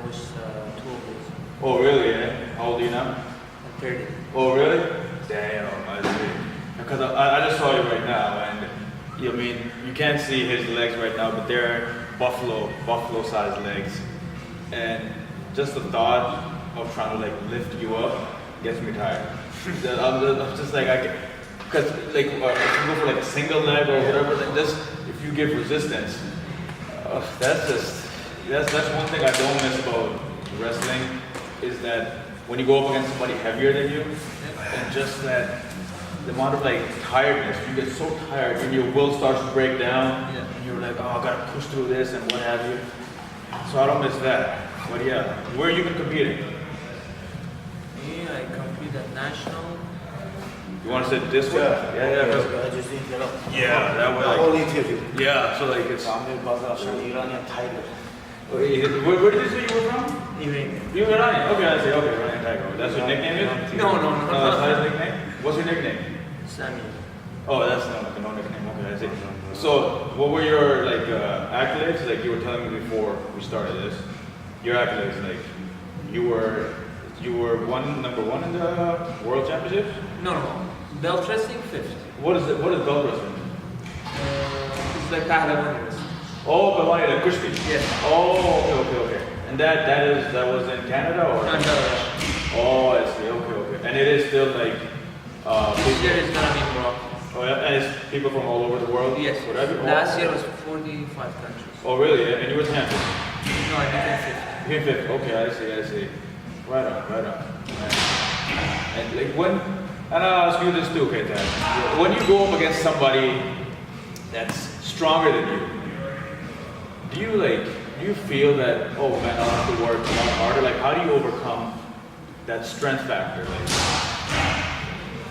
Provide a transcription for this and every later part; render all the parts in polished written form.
was 12 years. Oh, really? Yeah. How old are you now? I'm 30. Oh, really? Damn, I see. Because I just saw you right now, and I mean, you can't see his legs right now, but they're buffalo-sized legs. And just the thought of trying to like lift you up gets me tired. I'm just like, because like if you go for like a single leg or whatever, like this, if you give resistance, that's one thing I don't miss about wrestling, is that when you go up against somebody heavier than you, and just that the amount of like tiredness, you get so tired and your will starts to break down, and you're like, oh, I gotta push through this and what have you. So I don't miss that. But yeah, where you been competing? Me, I compete at national. You want to sit this way? Yeah. I just interrupt. Yeah, that way. The whole interview. Yeah, so like it's. Amir Bazrafshan, Iranian tiger. Where did you say you were from? Iranian. You were Iranian. Okay, I see. Okay, Iranian tiger. That's your nickname is? No. That's not his nickname. What's your nickname? Sammy. Oh, that's no nickname. Okay, I see. So, what were your like accolades? Like you were telling me before we started this, your accolades, like you were number one in the world championships. No. Belt wrestling, 5th. What is it? What is belt wrestling? It's like Pahlavani wrestling. Oh, Bhavani, the Kushti. Yes. Oh, okay. And that was in Canada or? No, Belarus. Oh, I see. Okay. And it is still like. This year is gonna be Morocco. Oh, yeah, and it's people from all over the world. Yes. Whatever. Last year was 45 countries. Oh, really? Yeah? And you were champion. No, I became 5th. You came fifth. Okay, I see. Right on. And like when, and I'll ask you this too, Khetag. When you go up against somebody that's stronger than you, do you feel that, oh man, I'll have to work a lot harder? Like, how do you overcome that strength factor?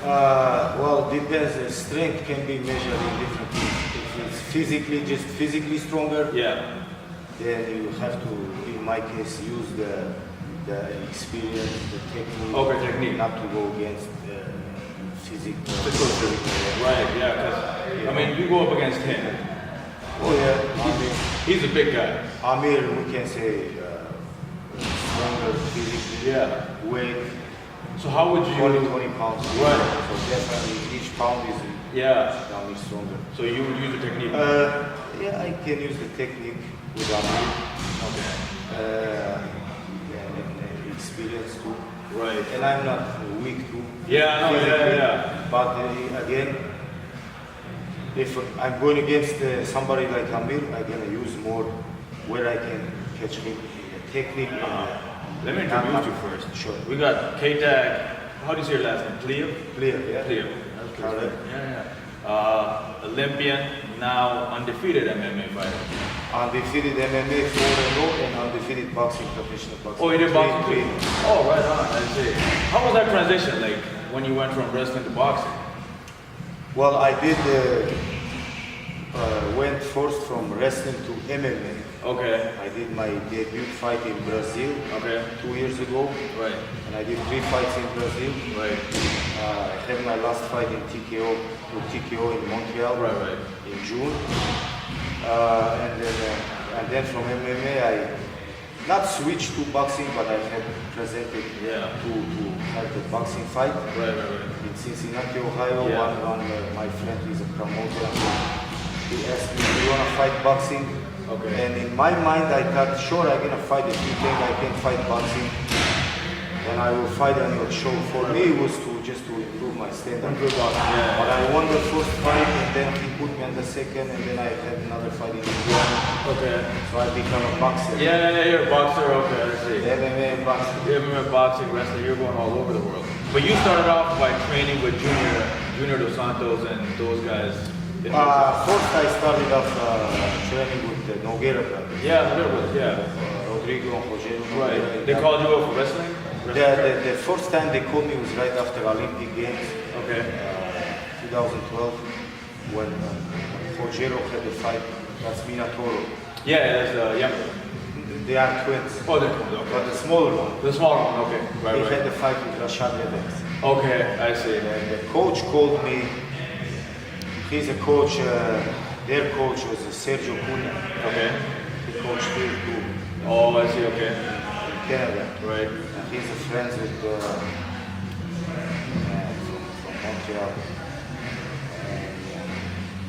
Well, depends. Strength can be measured in different things. If it's just physically stronger, Yeah. then you have to, in my case, use the experience, the technique. Okay, technique. Not to go against physical. Right, yeah, because, I mean, you go up against him. Oh yeah, He's a big guy. Amir, we can say, stronger physically. Yeah. Weight, So how would you... 20 pounds. Right. So definitely each pound is Yeah. Amir stronger. So you would use the technique? Yeah, I can use the technique with Amir. Okay. And experience too. Right. And I'm not weak too. Yeah, no, physically. yeah. But again, if I'm going against somebody like Amir, I'm gonna use more where I can catch him in the technique. Let me introduce you first. Sure. We got Khetag, how do you say your last name? Pliev? Pliev, yeah. Pliev. That's Correct. Yeah. Olympian, now undefeated MMA fighter. Undefeated MMA 4-0 and undefeated boxing, professional boxing. Oh, you did boxing Three. too? Oh, right on, I see. How was that transition, like, when you went from wrestling to boxing? Well, I did went first from wrestling to MMA. Okay. I did my debut fight in Brazil Okay. 2 years ago, Right. and I did 3 fights in Brazil. Right. I had my last fight in TKO in Montreal Right. in June, and then from MMA I not switched to boxing, but I had presented to have the boxing fight Right. in Cincinnati, Ohio. Yeah. My friend is a promoter. He asked me, "Do you want to fight boxing?" Okay. And in my mind, I thought, sure, I'm gonna fight. If you think I can fight boxing, then I will fight on your show. For me, it was just to improve my standard. Yeah. But I won the first fight, and then he put me on the second, and then I had another fight in India. Okay. So I become a boxer. Yeah, you're a boxer, okay, I see. MMA and boxing. You remember boxing, wrestling, you're going all over the world. But you started off by training with Junior dos Santos and those guys. First, I started off training with the Nogueira Brothers. Yeah, there was, yeah. Rodrigo and Rogério. Right. They called you up for wrestling? The first time they called me was right after Olympic Games, Okay. 2012, when Rogério had the fight. That's Minotauro. Yeah, that's younger. They are twins, Oh, they're cool, okay. but the smaller one. The smaller one, okay. They had Right. the fight with Rashad Evans. Okay, I see. And the coach called me. He's a coach. Their coach was Sergio Cunha. Okay. He coached here too. Oh, I see, okay. Canada. Right. He's friends with from Montreal.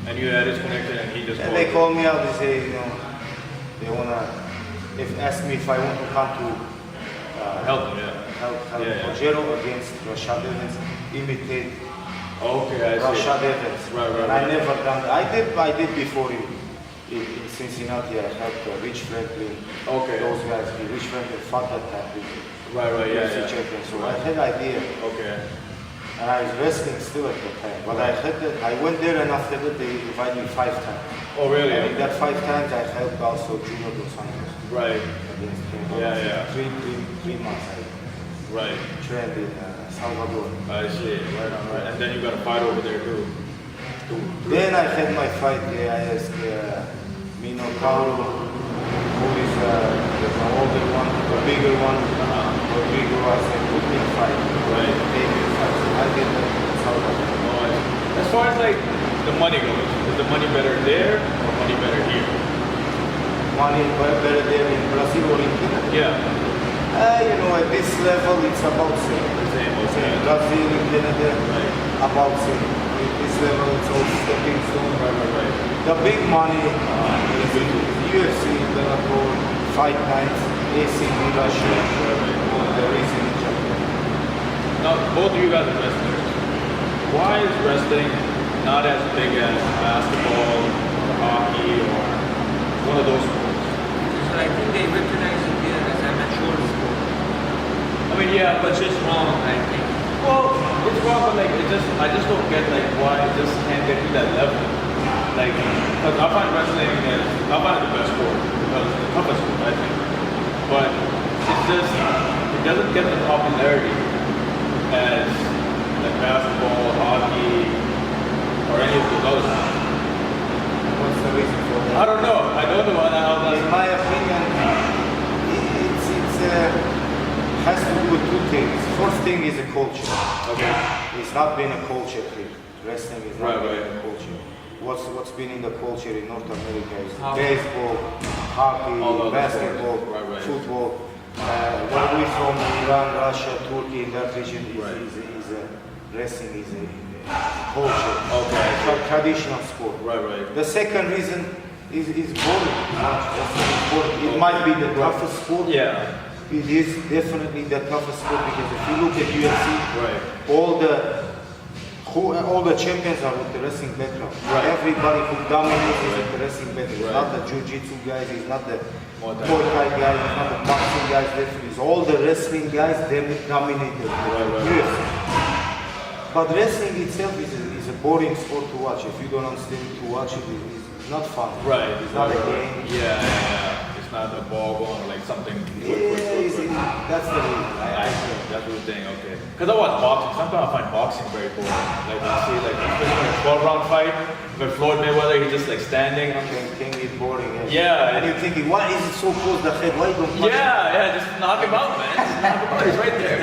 And you had his connection, and he just. And they call me out. They say, you know, they wanna ask me if I want to come to help him, yeah. help Rogero against Rashad Evans, imitate Okay, I see. Rashad Evans. Right. And I never done that. I did before in Cincinnati. I helped Rich Franklin. Okay. Those guys. Rich Franklin fought that time. Right, yeah. Champion. So I had idea. Okay. And I was wrestling still at the time. But I went there, and after that they invited me 5 times. Oh, really? And in that 5 times I helped also Junior dos Santos. Right. Against him. Yeah. 3 months I Right. trained in Salvador. I see. Right on. Right. And then you got a fight over there too. Then I had my fight. I asked Minotauro, who is the older one, the bigger one, Rodrigo. I said, put me in fight. Right. Take me in fight. So I did that in Salvador. Oh, I see. As far as like the money goes, is the money better there or money better here? Money better there in Brazil or in Canada? Yeah. You know, at this level, it's about same. Same. Same. Brazil, in Canada, Right. about same. At this level, it's all stepping stone. Right. The big money is in UFC, Bellator, Fight Nights, AC, Russia, the reason in Japan. Now, both of you guys are wrestlers. Why is wrestling not as big as basketball or hockey or one of those sports? So I think they recognize it here as amateur sport. I mean, yeah, But but it's wrong, I think. well, it's wrong, but like I just don't get like why it just can't get to that level. Like, because I find wrestling I find it the best sport because it's the toughest sport, I think. But it doesn't get the popularity as like basketball, hockey, or any of those other sports. What's the reason for that? I don't know. I don't know how that's. In my opinion, it has to do with 2 things. First thing is a culture. Okay. It's not been a culture here. Wrestling is not Right. been a culture. What's been in the culture in North America is Hockey. baseball, hockey, All other basketball, sports. Right. football. Where we from Iran, Russia, Turkey, in that region Right. wrestling is a culture. Okay. Traditional sport. Right. The second reason is boring. Wrestling is boring. It might be the toughest sport. Yeah. It is definitely the toughest sport because if you look at UFC, Right. all the champions are with the wrestling background. Right. Everybody who dominates is with the wrestling background. It's Right. not the jiu-jitsu guys, it's not the Muay Thai. Muay Thai guys, it's not the boxing guys. It's all the wrestling guys. They dominate the Right. UFC. But wrestling itself is a boring sport to watch. If you don't understand to watch it, it's not fun. Right. It's not a game. Yeah. It's not a ball going like something quick. That's the reason. I see. That's what you're saying. Okay. Because I watch boxing. Sometimes I find boxing very boring. Like I see like especially a 12-round fight with Floyd Mayweather, he's just like standing. Can get boring. Yeah. And you're thinking, why is it so close the head? Why you don't punch Yeah. Just knock him out, man. Just knock him out. He's right there.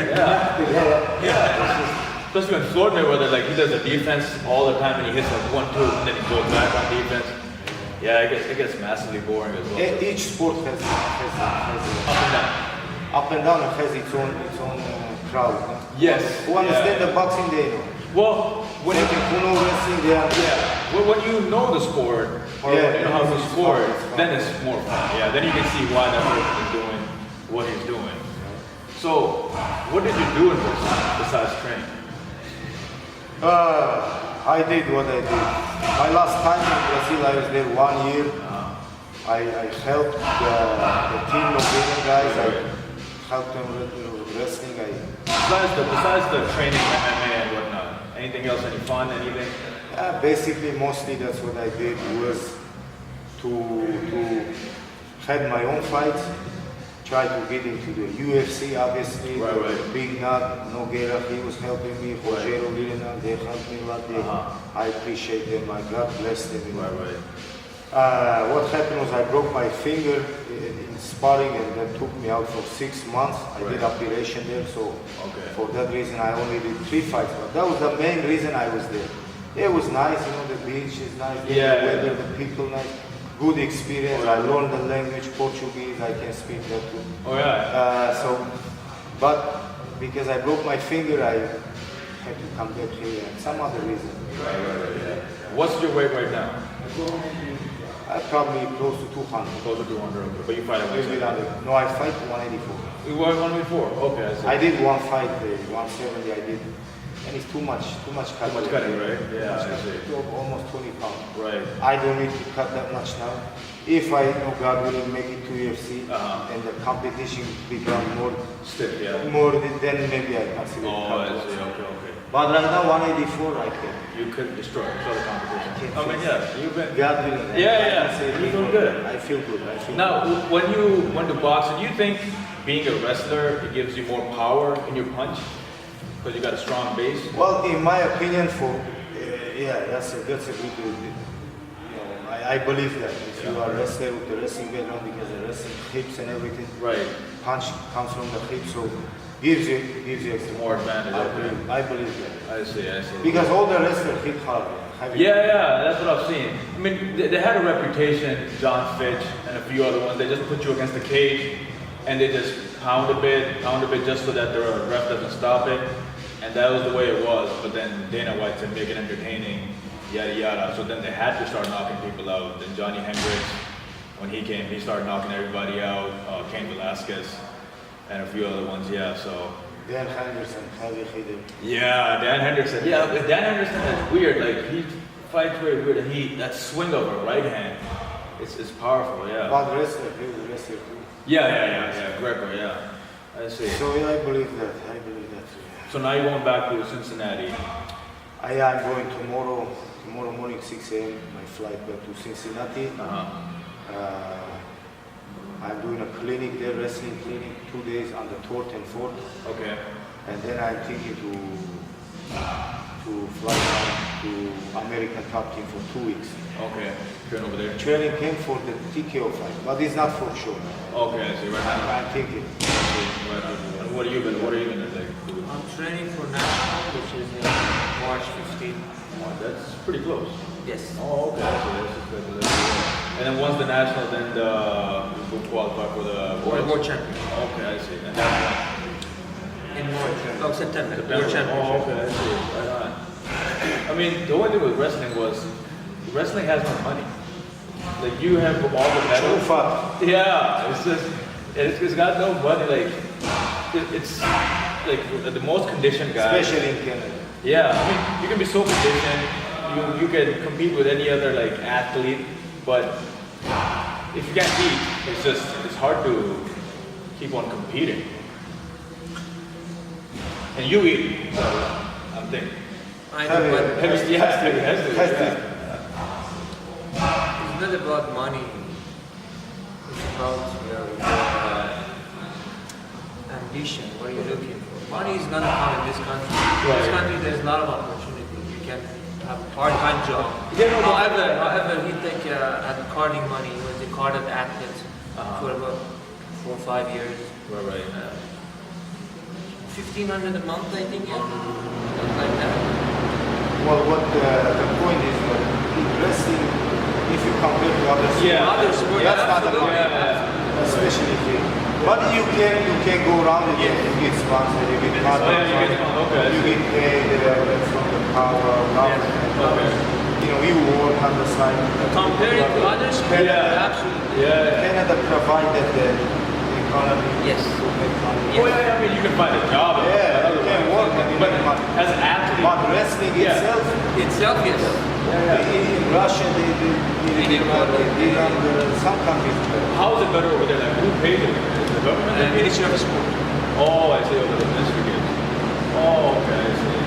Yeah. It's just, especially when Floyd Mayweather, like he does the defense all the time and he hits like 1-2 and then he goes back on defense. Yeah, it gets massively boring as well. Each sport has Up and down. up and down. It has its own crowd. No? Yes. Who understand Yeah. the boxing, they know. Well, when Who know wrestling, they understand. when you know the sport or Yeah, when you know how to it's sport, fun, it's fun. then it's more fun. Yeah, then you can see why that person is doing what he's doing. So, what did you do in wrestling besides training? I did what I did. My last time in Brazil, I was there 1 year. I helped the team Nogueira guys. I helped them with wrestling. Besides the training MMA and whatnot, anything else? Any fun? Anything? Basically, mostly that's what I did was to had my own fights. Try to get into the UFC, obviously. Right. Big Nut, Nogueira, he was helping me. Rogero, they helped me a lot. I appreciate them. God bless them. You know. Right. What happened was I broke my finger in sparring and that took me out for 6 months. I did operation there, so for that reason I only did 3 fights. But that was the main reason I was there. It was nice, you know, the beach is nice, the weather, the people nice. Good experience. I learned the language, Portuguese. I can speak that too. Oh yeah. So But because I broke my finger, I had to come back here and some other reason. Yeah. What's your weight right now? I'm probably close to 200. Close to 200, okay. But you fight at Maybe 170. no, I fight 184. You were 184? Okay, I see. I did one fight, 170 I did. And it's too much cut. Too much cutting, right? Yeah, I see. Almost 20 pounds. Right. I don't need to cut that much now. If I, God willing, make it to UFC and the competition become more Stiff, yeah. more, then maybe I consider Oh, I cut. see. Okay. But right now, 184, I can. You could destroy the competition. Can't I mean, fix yeah, you've been. God willing. Yeah. You're doing good. I feel good. I feel Now, when you went to boxing, do you think being a wrestler it gives you more power in your punch because you got a strong base? Well, in my opinion, that's a good. I believe that if you are a wrestler with the wrestling background, because the wrestling hips and everything, Right. punch comes from the hips, so gives you extra More advantage. I believe that I see. because all the wrestlers hit hard. Yeah, that's what I've seen. I mean, they had a reputation, John Fitch and a few other ones. They just put you against the cage and they just pound a bit just so that the ref doesn't stop it. And that was the way it was. But then Dana White said, make it entertaining, yada yada. So then they had to start knocking people out. Then Johnny Hendricks, when he came, he started knocking everybody out. Cain Velasquez and a few other ones, yeah. So. Dan Henderson, heavy hitter. Yeah, Dan Henderson. Yeah, but Dan Henderson is weird. Like he fights very weird, and that swing of a right hand, it's powerful. Yeah. But wrestler, he was a wrestler too. Yeah. Greco. Yeah, I see. So yeah, I believe that. So now you're going back to Cincinnati. I am going tomorrow morning 6 a.m. my flight back to Cincinnati. I'm doing a clinic there, wrestling clinic, 2 days on the 3rd and 4th. Okay. And then I'm thinking to fly down to American Top Team for 2 weeks. Okay. Train over there. Training camp for the TKO fight, but it's not for sure. Okay, I see. Right now. I'm thinking. And what are you gonna do? I'm training for national, which is in March 15th. Oh, that's pretty close. Yes. Oh, okay. So that's good. And then once the national, then you will qualify for the World Champion. Okay, I see. And that's In March. Oh, September. September. World Champion. Oh, okay, I see. Right on. I mean, the only thing with wrestling was, wrestling has no money. Like, you have all the medals. Too far. Yeah, it's got no money. Like, it's like the most conditioned guy. Especially in Canada. Yeah, I mean, you can be so conditioned, you can compete with any other like athlete, but if you can't eat, it's hard to keep on competing. And you eat, so I'm thinking. I know, but Has to. it's not about money. It's about ambition. What are you looking for? Money is gonna come in this country. In this country, there's a lot of opportunity. You can have a part-time job. However, he take at carding money. He was a carded athlete for about 4 or 5 years. Right. 1,500 a month, I think. Yeah. Something like that. Well, what the point is that in wrestling, if you compare to other sports, Other sports, that's not the absolutely. point. Especially here. But you can go around it. You get sponsored, you get you get paid from the power, you work on the side. Comparing to other sports, absolutely. Canada provided the economy. Yes. To make money. Well, I mean, you can find a job. Yeah, you can work and But make money. as an athlete, But wrestling itself, Itself, yes. in Russia, some countries. how is it better over there? Like, who pays it? Is the government? And Ministry of Sport. Oh, I see. Over the ministry gives. Oh, okay, I see.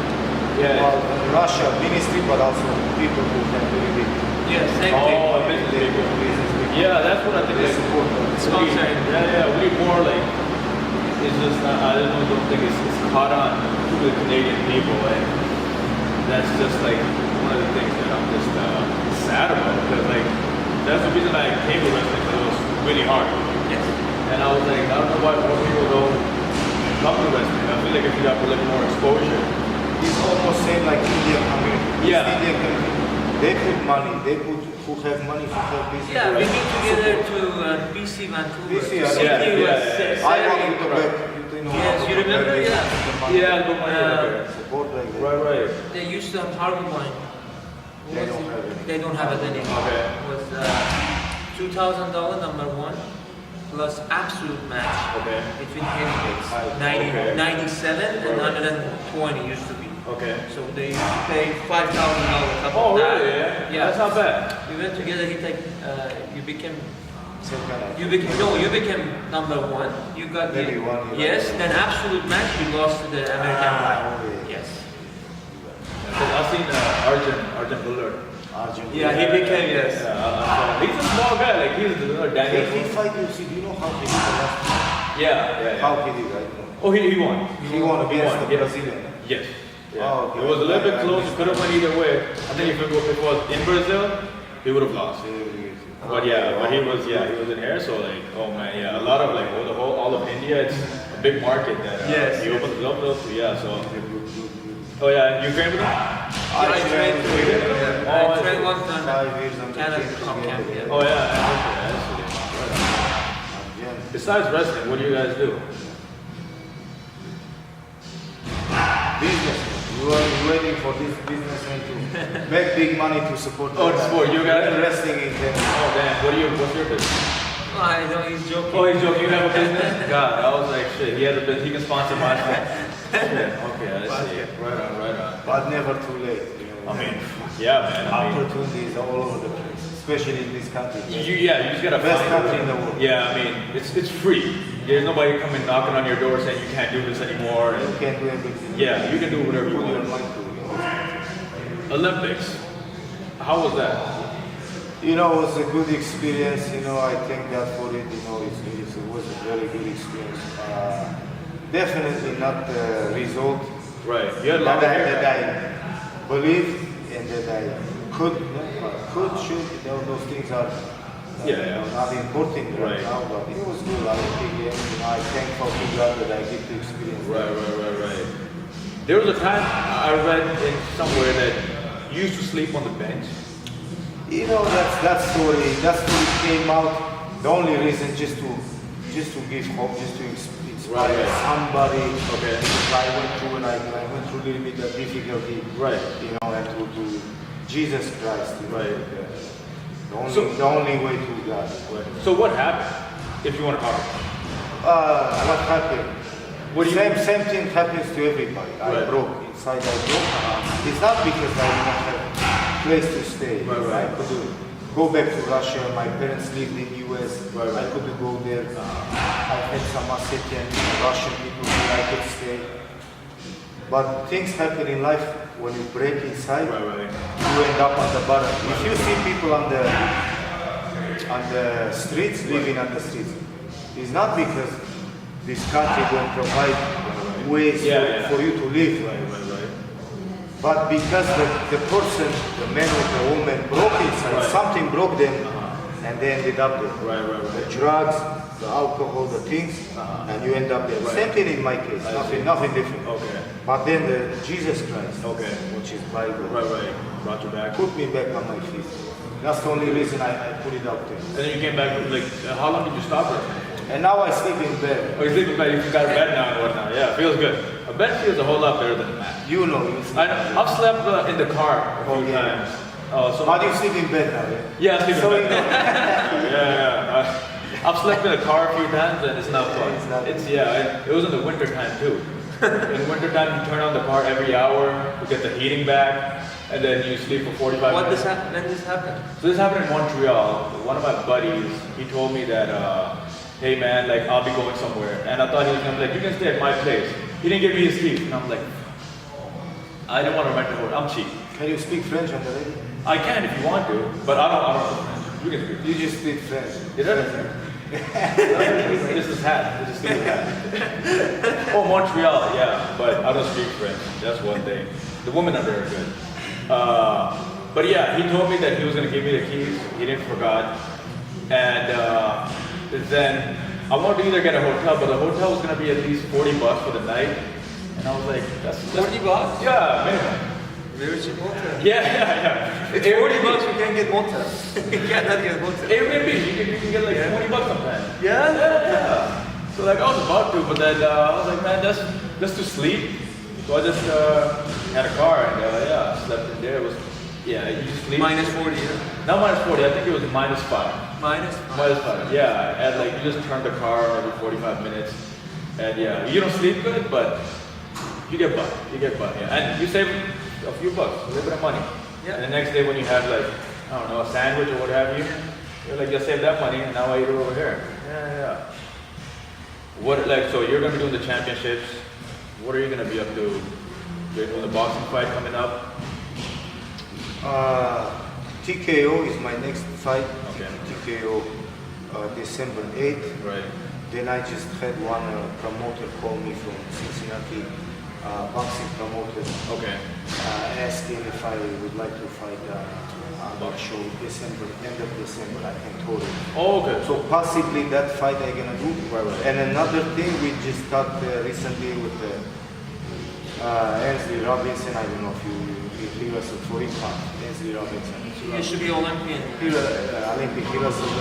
Yeah. Well, Russia ministry, but also people who can really Yeah, same thing. Oh, business people. Yeah, that's what I think. They Like, support them. Sponsoring. we need more like. It's just not. I don't think it's caught on to the Canadian people, and that's just like one of the things that I'm just sad about because like that's the reason I came to wrestling because it was really hard. Yes. And I was like, I don't know why more people don't come to wrestling. I feel like if you got a little more exposure. It's almost same like Indian community. Yeah. Indian community. They put money. They put who have money, who have business. Yeah, we meet together to BC Vancouver. BC, Sydney was yeah. I want you to Saturday. back. Yes, European remember? Yeah. Yeah, I'll go my Support like that. Right. They used to have Harvey Wine. They don't have it. They don't have it anymore. Okay. It was $2,000 number one, plus absolute match between heavyweights. 97 and 120 used to be. Okay. So they used to pay $5,000 up Oh, of that. really? Yeah. That's not bad. We went together. You became Same kind of. you became number one. You got the Maybe one, yes. Then absolute match you lost to the American guy. Okay. Yes. I've seen Arjun Bullard. Yeah, he became yes. Yeah, he's a small guy. Like he's Daniel. He fight UFC. Do you know how he did the last time? Yeah. How he did, right? Oh, he won. He won against the Brazilian. Yes. Yeah. Oh, okay. It was a little bit close. It could have went either way. I think if it was in Brazil, he would have lost. But he was in here. So like, oh man, yeah, a lot of like all of India. It's a big market that he opens it up to. Yeah, so. Oh yeah, you trained with him? I trained with him. I trained one time. 5 years on Canada camp. yeah. Oh yeah. Besides wrestling, what do you guys do? Business. You are waiting for this businessman to make big money to support. Oh, the sport. You guys wrestling in Kenya. Oh damn. What's your business? No, I know he's joking. Oh, he's joking. You have a business? God, I was like, shit. He has a business. He can sponsor my stuff. Okay, I see. Right on. But never too late. You know, I mean, yeah, man. opportunities all over the place, especially in this country. You just gotta Best find country in the world. Yeah, I mean, it's free. There's nobody coming knocking on your door saying you can't do this anymore. You can do everything. Yeah, you can do whatever you Put your want. mind to it. Olympics. How was that? You know, it was a good experience. You know, I thank God for it. You know, it was a very good experience. Definitely not the result Right. You had a lot of hair. that I believe and that I should. You know, those things are not important right now. But it was good. I think, you know, I thank for God that I get to experience. Right. There was a time I read in somewhere that you used to sleep on the bench. You know, that story came out. The only reason just to give hope, just to inspire somebody. Okay. Because I went through a little bit of difficulty. Right. You know, and to Jesus Christ. You know, Right. the only way to God. Right. So what happened? If you want to talk about it. What happened? Same thing happens to everybody. I broke inside. I broke. It's not because I did not have a place to stay. Right. I could go back to Russia. My parents lived in US. I couldn't go there. I had some Ossetian Russian people here. I could stay. But things happen in life when you break inside. You end up on the bottom. If you see people on the streets, living on the streets, it's not because this country will provide ways for you to live. But because the person, the man or the woman broke inside, something broke them, and they ended up there. The drugs, the alcohol, the things, and you end up there. Same thing in my case, nothing different. Okay. But then the Jesus Christ, Which is Bible, brought you back. put me back on my feet. That's the only reason I put it out there. And then you came back. Like, how long did you stop it? And now I sleep in bed. Oh, you sleep in bed. You got a bed now and whatnot. Yeah, it feels good. A bed feels a whole lot better than a mat. You know, I've slept in the car a few times. So how do you sleep in bed now? Yeah, I sleep So in you bed. know. I've slept in the car a few times and it's not fun. It was in the winter time too. In winter time, you turn on the car every hour to get the heating back, and then you sleep for 45 minutes. When this happened? So this happened in Montreal. One of my buddies, he told me that, hey man, like I'll be going somewhere, and I thought he was gonna be like, you can stay at my place. He didn't give me his keys, and I'm like, I didn't want to rent a hotel. I'm cheap. Can you speak French on the radio? I can if you want to, but I don't know French. You can speak. You just speak French. Is that This is hat. This is Steve's hat. Oh, Montreal, yeah, but I don't speak French. That's one thing. The women are very good. But yeah, he told me that he was gonna give me the keys. He didn't forgot, and then I wanted to either get a hotel, but the hotel was gonna be at least $40 for the night, and I was like, that's $40? Yeah, minimum. Very cheap hotel. Yeah. With $40 you can get motel. You cannot get motel. Airbnb, you can get like $20 sometimes. Yeah? Yeah. So like I was about to, but then I was like, man, that's to sleep. So I just had a car and yeah, I slept in there. It was you sleep. -40, yeah? Not -40. I think it was -5. -5. Yeah, and like you just turn the car every 45 minutes, and yeah, you don't sleep good, but you get butt. Yeah, and you save a few bucks, a little bit of money. Yeah. And the next day when you have like I don't know a sandwich or what have you, you're like just save that money, and now I eat it over here. Yeah. What like so you're gonna be doing the championships? What are you gonna be up to? You're doing the boxing fight coming up. TKO is my next fight. Okay. TKO December 8th. Right. Then I just had one promoter call me from Cincinnati, boxing promoter, Okay. asking if I would like to fight on that show end of December, I can tell you. Oh, okay. So possibly that fight I'm gonna do. Right. And another thing we just talked recently with Ansley Robinson, I don't know if he wrestled 40 pounds. Ansley Robinson. You should be Olympian. He Olympic. He wrestled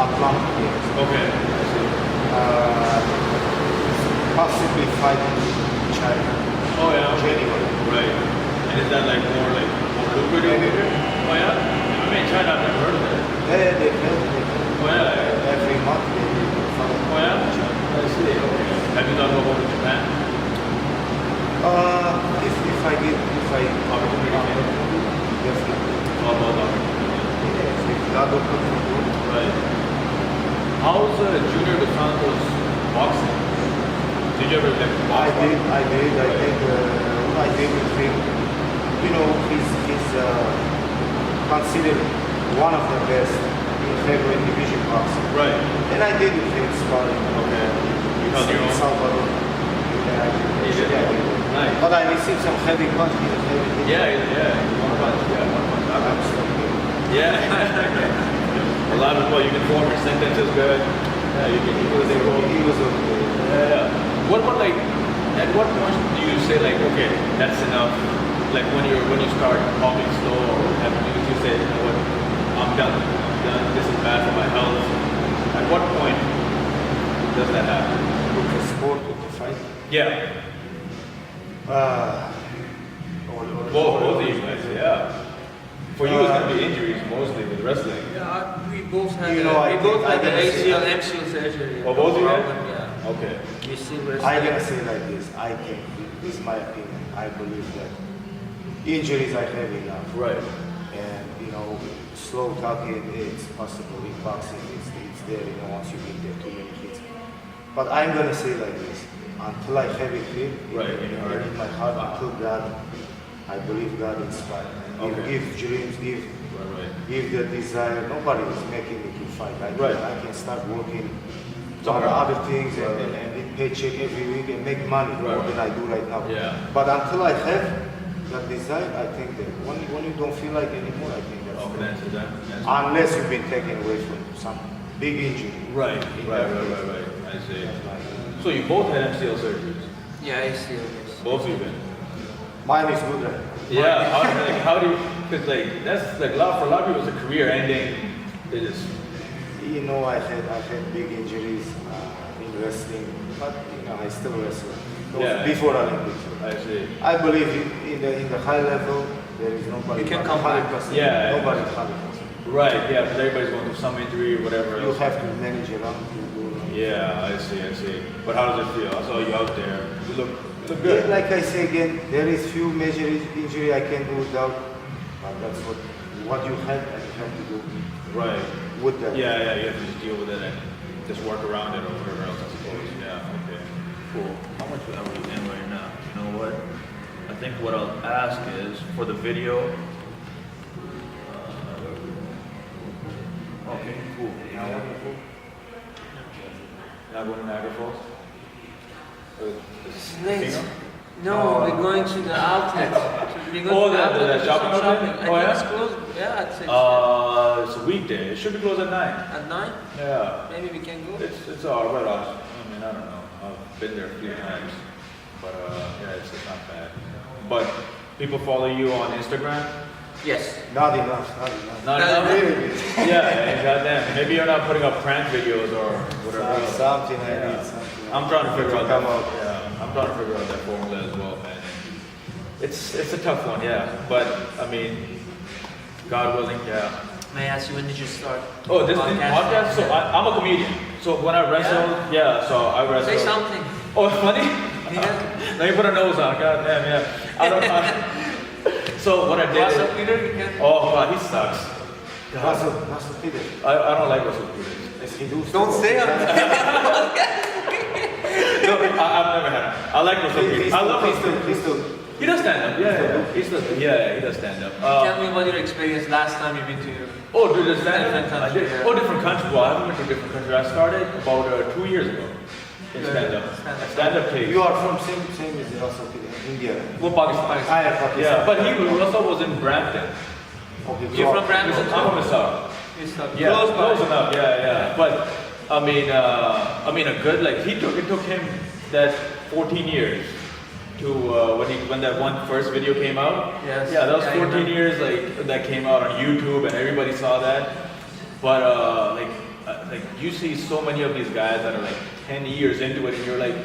Atlanta Games. Okay. Possibly fighting in China. Oh yeah. January. Right. And is that like more lucrative? Oh yeah. I mean, China, I've never heard of it. They Oh yeah. every month they fight. Oh yeah. I see. Okay. Have you done go over to Japan? If I Opportunity. definitely. All about opportunity. Yes, if the other country do. Right. How's Junior dos Santos boxing? Did you ever get to box? I did. I did with him. You know, he's considered one of the best in heavyweight division boxing. Right. And I did with him sparring. Okay. You held your In own? Salvador. Yeah. Nice. But I received some heavy punch. Yeah. One punch. Yeah. A lot of you can form your sentences good. Yeah, you can. He was okay. Yeah. What about like? At what point do you say like, okay, that's enough? Like when you start talking slow, or you say, you know what, I'm done. This is bad for my health. At what point does that happen? With the sport, with the fight. Yeah. Both Both of you guys. Yeah. For you, it's gonna be injuries mostly with wrestling. Yeah, we both had You know, I we both think had I the can say- ACL, MCL surgery. Oh, both of you had? Problem, yeah. Okay. You see wrestling. I'm gonna say like this. I think this is my opinion. I believe that injuries are heavy enough. Right. And slow talking, it's possible in boxing. It's there. Once you get there, too many hits. But I'm gonna say like this. Until I have it here, Right, in your heart. in my heart, until God, I believe God inspired. Okay. Give dreams, Right. give the desire. Nobody is making me to fight. I can start working on Somewhere. other things Right. and get paycheck every week and make money more Right. than I do right now. Yeah. But until I have that desire, I think that when you don't feel like anymore, I think that's Okay, answer that. unless you've been taken away from some big injury. Right. In that case. I see. That's my opinion. So you both had MCL surgeries. Yeah, ACL. Yes. Both of you been. Mine is good. Right? Yeah. How do you? Because like that's like for a lot of people, it's a career ending. They just. I had big injuries in wrestling, but I still wrestle. Yeah. Before Olympics. I see. I believe in the high level there is nobody. You can come back. 100%. Yeah. Nobody 100%. Right. Yeah. Because everybody's going through some injury or whatever. You else. have to manage around to do. Yeah. I see. But how does it feel? I saw you out there. You look Yeah, good. like I say again, there is few major injury I can do without, but that's what you have and you have to do Right. with that. Yeah. You have to just deal with it and just work around it or whatever else. I suppose. Yeah. Okay. Cool. How much are we in right now? You know what? I think what I'll ask is for the video. Okay. Cool. Now going to Niagara Falls. Next. No, we're going to the outlet. We're going Oh, to the outlet the to do shopping some outlet? I Oh, think yeah? it's closed. Yeah, at 6. It's a weekday. It should be closed at 9. At 9? Yeah. Maybe we can go. It's all right off. I mean, I don't know. I've been there a few times, but yeah, it's not bad. But people follow you on Instagram. Yes. Not enough. Not enough? Yeah, goddamn. Maybe you're not putting up prank videos or whatever. Something I need. Something. I'm trying to figure out that. Come out. Yeah, I'm trying to figure out that formula as well, man. It's a tough one, yeah. But I mean, God willing, yeah. May I ask you, when did you start? Oh, this podcast? So I'm a comedian. So when I wrestle, so I wrestle. Say something. Oh, it's funny? Yeah. Let me put a nose on. God damn, yeah. So what I did. Wrestle Peter, you can. Oh, God, he sucks. Russell Peter. I don't like Russell Peter. Don't say it. No, I've never had him. I like Russell Peter. I love him. He does stand up. Yeah. He does stand up. Tell me about your experience last time you've been to. Oh, dude, the stand Different up. country, yeah. Oh, different country. Well, I haven't been to different country. I started about 2 years ago in stand up. Stand up tape. You are from same as Russell Peter, India. Well, Pakistan. Yeah, but Russell was in Brampton. Okay, You're from Brampton? I'm from Mississauga. Yeah, close enough. Yeah. But I mean, a good like it took him that 14 years to when that one first video came out. Yes. Yeah, that was 14 years like that came out on YouTube and everybody saw that. But like you see so many of these guys that are like 10 years into it and you're like,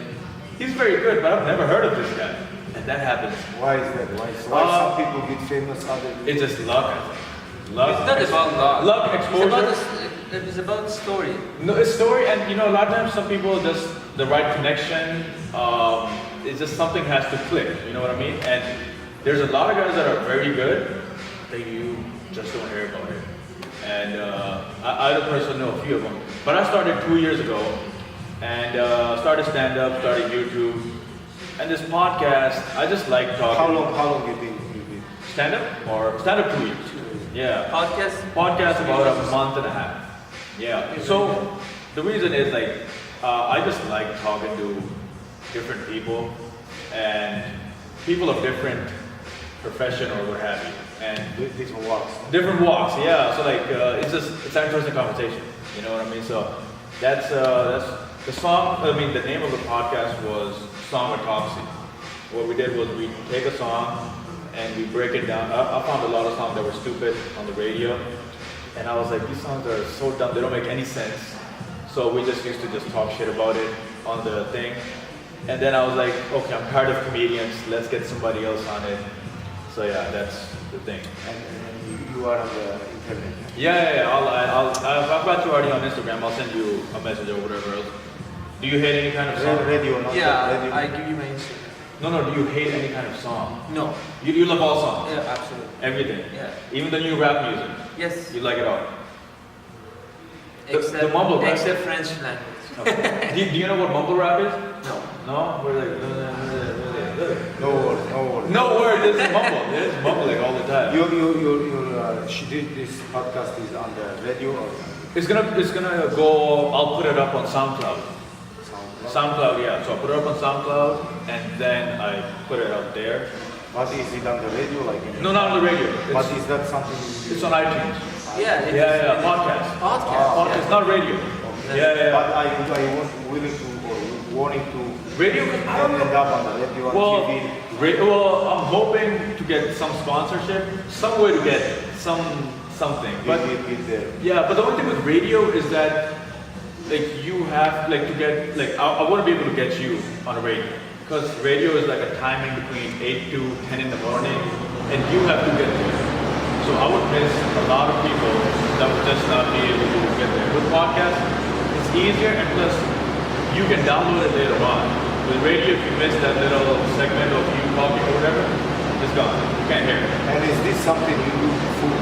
he's very good, but I've never heard of this guy. And that happens. Why is that? Why some people get famous, others? It's just luck, I think. Luck. It's not about luck. Luck, exposure. It's about the story. No, it's story, and a lot of times some people just the right connection. It's just something has to click. You know what I mean? And there's a lot of guys that are very good that you just don't hear about it. And I personally know a few of them. But I started 2 years ago, and started stand up, started YouTube, and this podcast. I just like talking. How long you been? Stand up or stand up 2 years? Yeah. Podcast about a month and a half. Yeah. So the reason is like I just like talking to different people and people of different profession or what have you, and Different walks. different walks. Yeah. So like it's an interesting conversation. You know what I mean? So that's the song. I mean the name of the podcast was Song Autopsy. What we did was we take a song and we break it down. I found a lot of songs that were stupid on the radio, and I was like, these songs are so dumb, they don't make any sense. So we just used to just talk shit about it on the thing. And then I was like, okay, I'm tired of comedians, let's get somebody else on it. So yeah, that's the thing. And you are on the internet. Yeah. I've got you already on Instagram. I'll send you a message or whatever else. Do you hate any kind of song? Radio, not Yeah, radio. I give you my Instagram. No, do you hate any kind of song? No. You love all songs? Yeah, absolutely. Everything? Yeah. Even the new rap music? Yes. You like it all? Except, the mumble rap. except French language. Okay. do you know what mumble rap is? No. No? We're like, No word. no word, this is mumble. It's mumbling all the time. She did this podcast is on the radio or It's gonna go, I'll put it up on SoundCloud. SoundCloud, yeah. So I put it up on SoundCloud and then I put it up there. But is it on the radio like? No, not on the radio. But is that something? It's on iTunes. Yeah. Yeah, podcast. Podcast. It's not radio. Yeah. But I want willing to or wanting to Radio? end up on the radio on TV. Well, I'm hoping to get some sponsorship, some way to get something. But yeah, but the only thing with radio is that like you have like to get like I want to be able to get you on a radio because radio is like a timing between 8 to 10 in the morning, and you have to get there. So I would miss a lot of people that would just not be able to get there. With podcasts, it's easier, and plus you can download it later on. With radio, if you miss that little segment of you talking or whatever, it's gone. You can't hear it. And is this something you do full